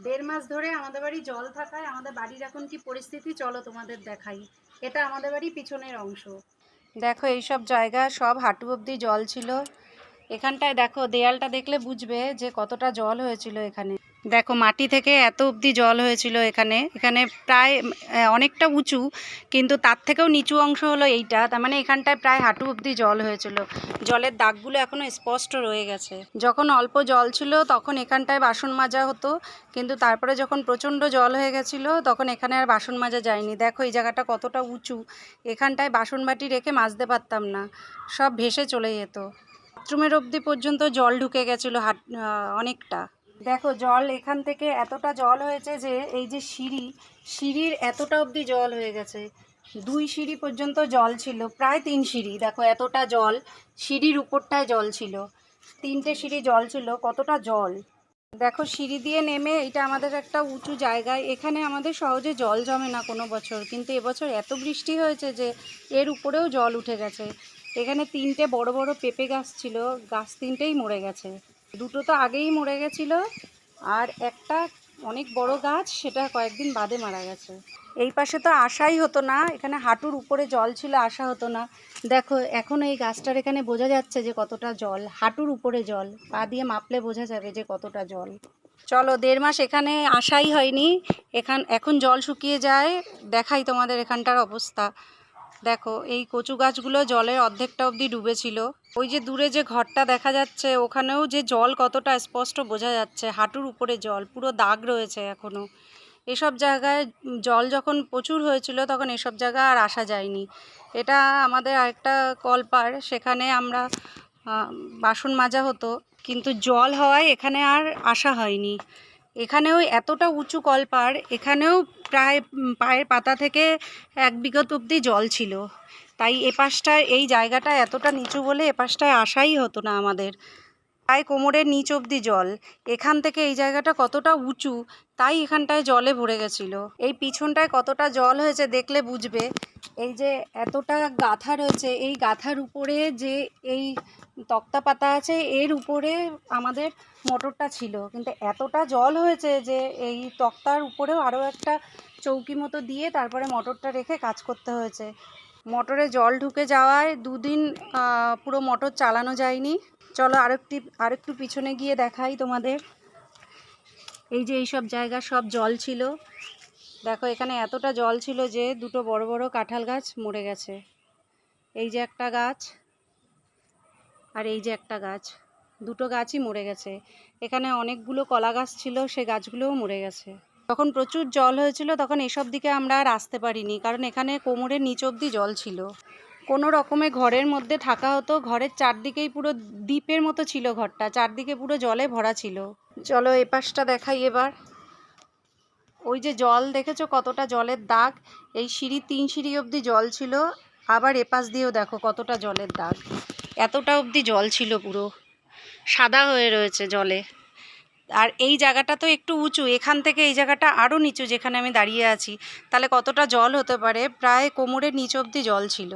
দেড় মাস ধরে আমাদের বাড়ি জল থাকায় আমাদের বাড়ির এখন কি পরিস্থিতি চলো তোমাদের দেখাই। এটা আমাদের বাড়ি পিছনের অংশ। দেখো এইসব জায়গা সব হাঁটু অবধি জল ছিল। এখানটায় দেখো দেয়ালটা দেখলে বুঝবে যে কতটা জল হয়েছিল এখানে। দেখো মাটি থেকে এত অবধি জল হয়েছিল এখানে। এখানে প্রায় অনেকটা উঁচু, কিন্তু তার থেকেও নিচু অংশ হলো এইটা। তার মানে এখানটায় প্রায় হাঁটু অবধি জল হয়েছিল। জলের দাগগুলো এখনও স্পষ্ট রয়ে গেছে। যখন অল্প জল ছিল তখন এখানটায় বাসন মাজা হতো, কিন্তু তারপরে যখন প্রচণ্ড জল হয়ে গেছিলো তখন এখানে আর বাসন মাজা যায়নি। দেখো এই জায়গাটা কতটা উঁচু, এখানটায় বাসন বাটি রেখে মাজতে পারতাম না, সব ভেসে চলে যেত। বাথরুমের অবধি পর্যন্ত জল ঢুকে গেছিলো অনেকটা। দেখো জল এখান থেকে এতটা জল হয়েছে যে এই যে সিঁড়ির এতটা অবধি জল হয়ে গেছে। 2 সিঁড়ি পর্যন্ত জল ছিল, প্রায় 3 সিঁড়ি। দেখো এতটা জল, সিঁড়ির উপরটায় জল ছিল, 3টে সিঁড়ি জল ছিল, কতটা জল। দেখো সিঁড়ি দিয়ে নেমে, এটা আমাদের একটা উঁচু জায়গায়, এখানে আমাদের সহজে জল জমে না কোনো বছর, কিন্তু এবছর এত বৃষ্টি হয়েছে যে এর উপরেও জল উঠে গেছে। এখানে 3টে বড় বড় পেঁপে গাছ ছিল, গাছ 3টেই মরে গেছে। 2টো তো আগেই মরে গেছিলো, আর একটা অনেক বড় গাছ, সেটা কয়েকদিন বাদে মারা গেছে। এই পাশে তো আসাই হতো না, এখানে হাঁটুর উপরে জল ছিল, আসা হতো না। দেখো এখন এই গাছটার এখানে বোঝা যাচ্ছে যে কতটা জল, হাঁটুর উপরে জল, পা দিয়ে মাপলে বোঝা যাবে যে কতটা জল। চলো 1.5 মাস এখানে আসাই হয়নি, এখন জল শুকিয়ে যায়। দেখাই তোমাদের এখানটার অবস্থা। দেখো এই কচু গাছগুলো জলের অর্ধেকটা অবধি ডুবেছিল। ওই যে দূরে যে ঘরটা দেখা যাচ্ছে ওখানেও যে জল কতটা স্পষ্ট বোঝা যাচ্ছে, হাঁটুর উপরে জল, পুরো দাগ রয়েছে এখনও। এসব জায়গায় জল যখন প্রচুর হয়েছিল তখন এসব জায়গা আর আসা যায়নি। এটা আমাদের আরেকটা কলপার, সেখানে আমরা বাসন মাজা হতো, কিন্তু জল হওয়ায় এখানে আর আসা হয়নি। এখানেও এতটা উঁচু কলপার, এখানেও প্রায় পায়ের পাতা থেকে 1 বিঘত অবধি জল ছিল। তাই এপাশটায় এই জায়গাটা এতটা নিচু বলে এপাশটায় আসাই হতো না আমাদের। প্রায় কোমরের নিচ অবধি জল। এখান থেকে এই জায়গাটা কতটা উঁচু, তাই এখানটায় জলে ভরে গেছিলো। এই পিছনটায় কতটা জল হয়েছে দেখলে বুঝবে। এই যে এতটা গাথা রয়েছে, এই গাথার উপরে যে এই তক্তা পাতা আছে, এর উপরে আমাদের মোটরটা ছিল, কিন্তু এতটা জল হয়েছে যে এই তক্তার উপরেও আরও একটা চৌকি মতো দিয়ে তারপরে মোটরটা রেখে কাজ করতে হয়েছে। মোটরে জল ঢুকে যাওয়ায় 2 দিন পুরো মোটর চালানো যায়নি। চলো আরেকটু পিছনে গিয়ে দেখাই তোমাদের। এই যে এইসব জায়গা সব জল ছিল। দেখো এখানে এতটা জল ছিল যে 2টো বড় বড় কাঁঠাল গাছ মরে গেছে। এই যে একটা গাছ, আর এই যে একটা গাছ, 2টো গাছই মরে গেছে। এখানে অনেকগুলো কলা গাছ ছিল, সে গাছগুলোও মরে গেছে। যখন প্রচুর জল হয়েছিল তখন এসব দিকে আমরা আর আসতে পারিনি, কারণ এখানে কোমরের নিচ অবধি জল ছিল। কোনো রকমে ঘরের মধ্যে থাকা হতো। ঘরের চারদিকেই পুরো দ্বীপের মতো ছিল ঘরটা, চারদিকে পুরো জলে ভরা ছিল। চলো এপাশটা দেখাই এবার। ওই যে জল দেখেছো কতটা জলের দাগ, এই 3 সিঁড়ি অবধি জল ছিল। আবার এপাশ দিয়েও দেখো কতটা জলের দাগ, এতটা অবধি জল ছিল, পুরো সাদা হয়ে রয়েছে জলে। আর এই জায়গাটা তো একটু উঁচু, এখান থেকে এই জায়গাটা আরও নিচু যেখানে আমি দাঁড়িয়ে আছি, তাহলে কতটা জল হতে পারে, প্রায় কোমরের নিচ অবধি জল ছিল।